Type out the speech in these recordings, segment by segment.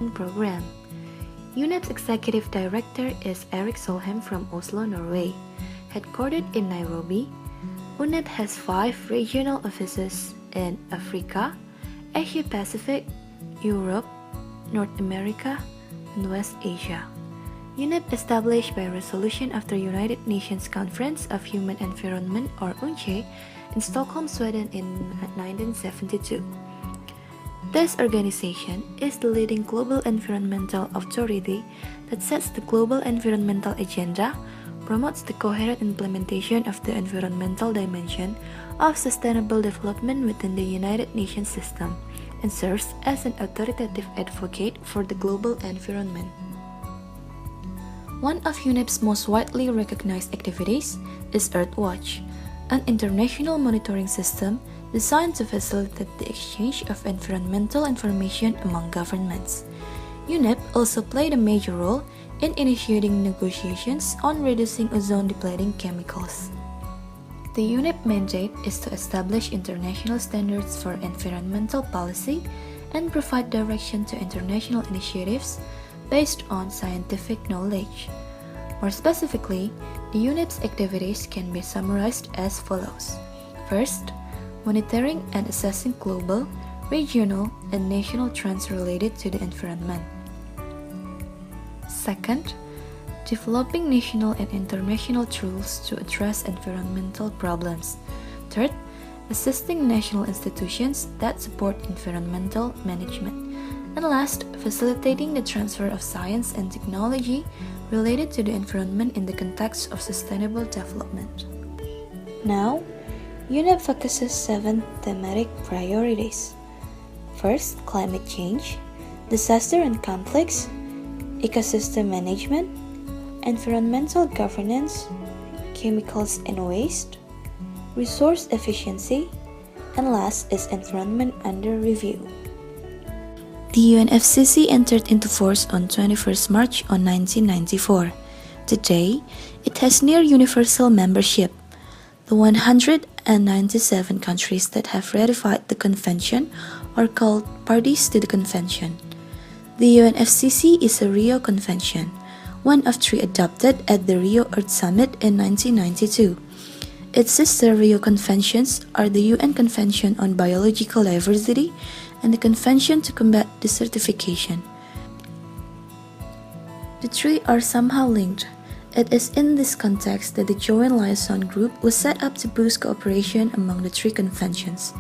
program. UNEP's executive director is Erik Solheim from Oslo, Norway. Headquartered in Nairobi, UNEP has 5 regional offices in Africa, Asia Pacific, Europe, North America, and West Asia. UNEP established by resolution of the United Nations Conference of Human Environment or UNCE in Stockholm, Sweden in 1972. This organization is the leading global environmental authority that sets the global environmental agenda, promotes the coherent implementation of the environmental dimension of sustainable development within the United Nations system, and serves as an authoritative advocate for the global environment. One of UNEP's most widely recognized activities is Earthwatch, an international monitoring system designed to facilitate the exchange of environmental information among governments. UNEP also played a major role in initiating negotiations on reducing ozone-depleting chemicals. The UNEP mandate is to establish international standards for environmental policy and provide direction to international initiatives based on scientific knowledge. More specifically, the UNEP's activities can be summarized as follows. First, monitoring and assessing global, regional, and national trends related to the environment. Second, developing national and international tools to address environmental problems. Third, assisting national institutions that support environmental management. And last, facilitating the transfer of science and technology related to the environment in the context of sustainable development. Now, UNEP focuses 7 thematic priorities. First, climate change, disaster and conflicts, ecosystem management, environmental governance, chemicals and waste, resource efficiency, and last is environment under review. The UNFCCC entered into force on 21st March 1994. Today, it has near universal membership. The 197 countries that have ratified the convention are called parties to the convention. The UNFCCC is a Rio Convention, one of 3 adopted at the Rio Earth Summit in 1992. Its sister Rio Conventions are the UN Convention on Biological Diversity and the Convention to Combat Desertification. The 3 are somehow linked. It is in this context that the Joint Liaison Group was set up to boost cooperation among the 3 conventions,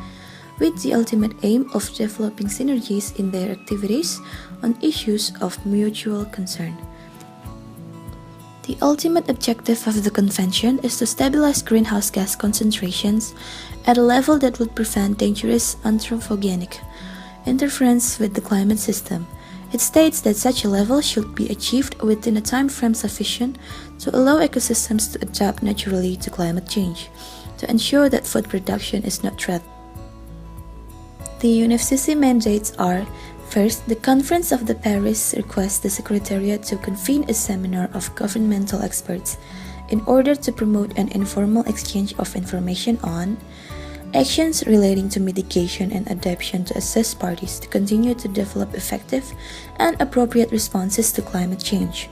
with the ultimate aim of developing synergies in their activities on issues of mutual concern. The ultimate objective of the convention is to stabilize greenhouse gas concentrations at a level that would prevent dangerous anthropogenic interference with the climate system. It states that such a level should be achieved within a time frame sufficient to allow ecosystems to adapt naturally to climate change, to ensure that food production is not threatened. The UNFCCC mandates are: first, the Conference of the Paris requests the Secretariat to convene a seminar of governmental experts in order to promote an informal exchange of information on actions relating to mitigation and adaptation to assist parties to continue to develop effective and appropriate responses to climate change,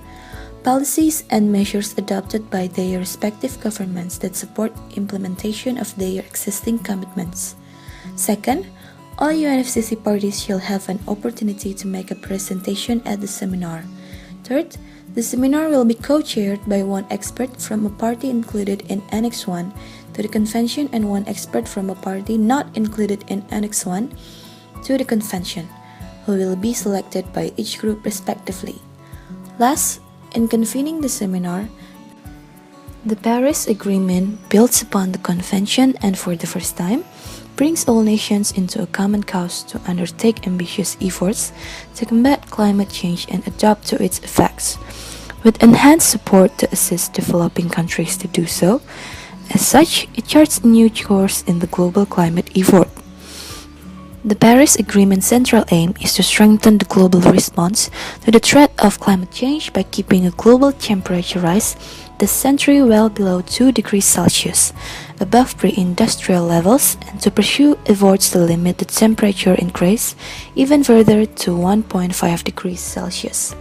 policies and measures adopted by their respective governments that support implementation of their existing commitments. Second, all UNFCCC parties shall have an opportunity to make a presentation at the seminar. Third, the seminar will be co-chaired by 1 expert from a party included in Annex 1 to the convention and 1 expert from a party not included in Annex 1 to the convention, who will be selected by each group respectively. Last, in convening the seminar, the Paris Agreement builds upon the convention and for the first time brings all nations into a common cause to undertake ambitious efforts to combat climate change and adapt to its effects, with enhanced support to assist developing countries to do so. As such, it charts a new course in the global climate effort. The Paris Agreement's central aim is to strengthen the global response to the threat of climate change by keeping a global temperature rise the century well below 2 degrees Celsius, above pre-industrial levels, and to pursue efforts to limit the temperature increase even further to 1.5 degrees Celsius.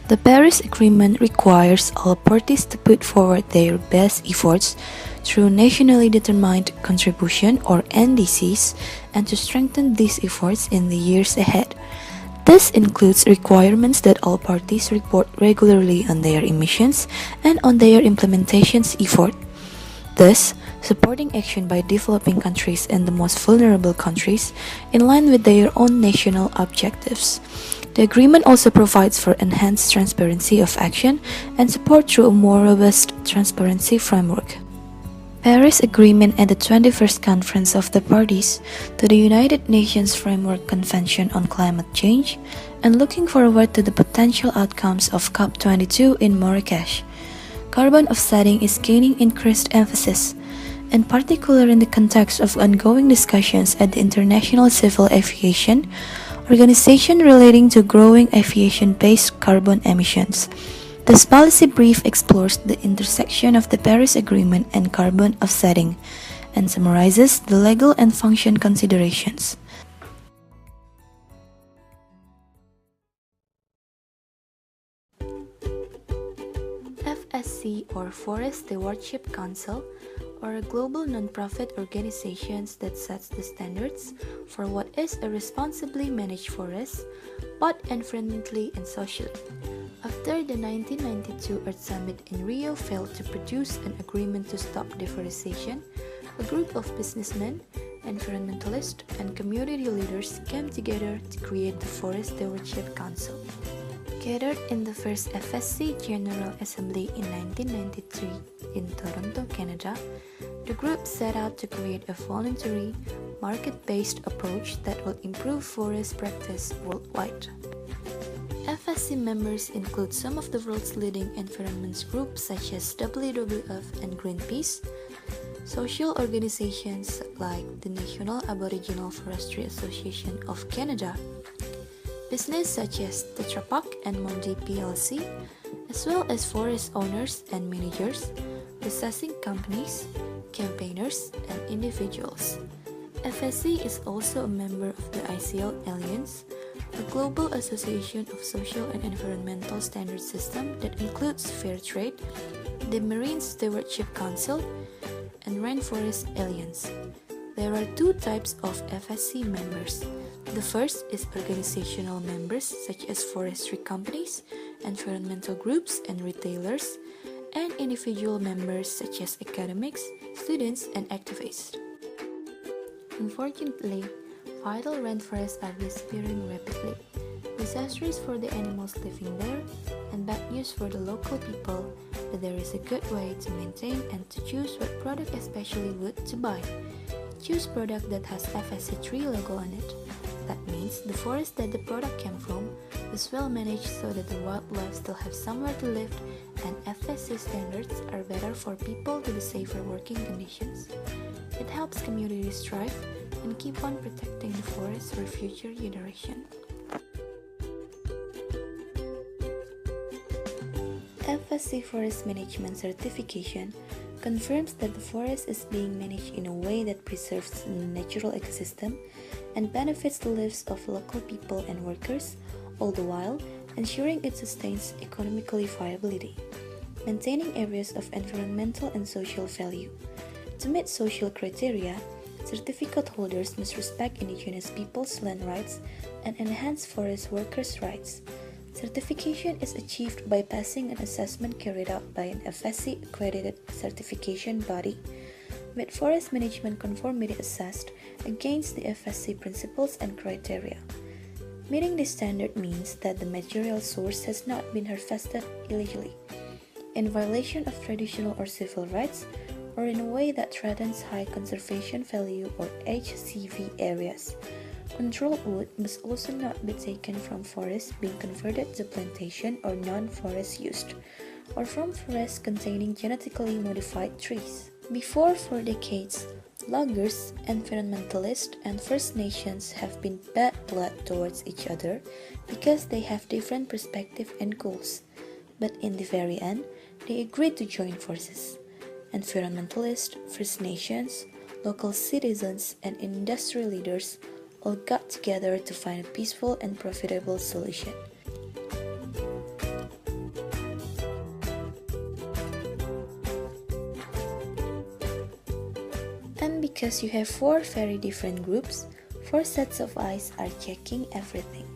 The Paris Agreement requires all parties to put forward their best efforts through nationally determined contribution or NDCs and to strengthen these efforts in the years ahead. This includes requirements that all parties report regularly on their emissions and on their implementation's effort, thus supporting action by developing countries and the most vulnerable countries in line with their own national objectives. The agreement also provides for enhanced transparency of action and support through a more robust transparency framework. Paris Agreement and the 21st Conference of the Parties to the United Nations Framework Convention on Climate Change, and looking forward to the potential outcomes of COP22 in Marrakesh. Carbon offsetting is gaining increased emphasis, in particular in the context of ongoing discussions at the International Civil Aviation Organization relating to growing aviation-based carbon emissions. This policy brief explores the intersection of the Paris Agreement and carbon offsetting and summarizes the legal and function considerations. FSC, or Forest Stewardship Council, or a global non-profit organization that sets the standards for what is a responsibly managed forest, both environmentally and socially. After the 1992 Earth Summit in Rio failed to produce an agreement to stop deforestation, a group of businessmen, environmentalists, and community leaders came together to create the Forest Stewardship Council. Gathered in the first FSC General Assembly in 1993 in Toronto, Canada, the group set out to create a voluntary, market-based approach that will improve forest practice worldwide. FSC members include some of the world's leading environment groups such as WWF and Greenpeace, social organizations like the National Aboriginal Forestry Association of Canada, business such as Tetra Pak and Mondi plc, as well as forest owners and managers, processing companies, campaigners, and individuals. FSC is also a member of the ICL Alliance, a global association of social and environmental standard system that includes Fair Trade, the Marine Stewardship Council, and Rainforest Alliance. There are two types of FSC members. The first is organizational members such as forestry companies, environmental groups, and retailers, and individual members such as academics, students, and activists. Unfortunately, vital rainforests are disappearing rapidly. Disastrous for the animals living there, and bad news for the local people, but there is a good way to maintain and to choose what product, especially wood, to buy. Choose product that has FSC 3 logo on it. That means the forest that the product came from is well managed so that the wildlife still have somewhere to live, and FSC standards are better for people to the safer working conditions. It helps communities thrive and keep on protecting the forest for future generations. FSC Forest Management Certification confirms that the forest is being managed in a way that preserves the natural ecosystem and benefits the lives of local people and workers, all the while ensuring it sustains economically viability, maintaining areas of environmental and social value. To meet social criteria, certificate holders must respect indigenous peoples' land rights and enhance forest workers' rights. Certification is achieved by passing an assessment carried out by an FSC-accredited certification body, with forest management conformity assessed against the FSC principles and criteria. Meeting this standard means that the material source has not been harvested illegally, in violation of traditional or civil rights, or in a way that threatens high conservation value or HCV areas. Controlled wood must also not be taken from forests being converted to plantation or non-forest used, or from forests containing genetically modified trees. Before 4 decades, loggers, environmentalists, and First Nations have been bad blood towards each other because they have different perspectives and goals. But in the very end, they agreed to join forces. Environmentalists, First Nations, local citizens, and industry leaders all got together to find a peaceful and profitable solution. And because you have 4 very different groups, 4 sets of eyes are checking everything.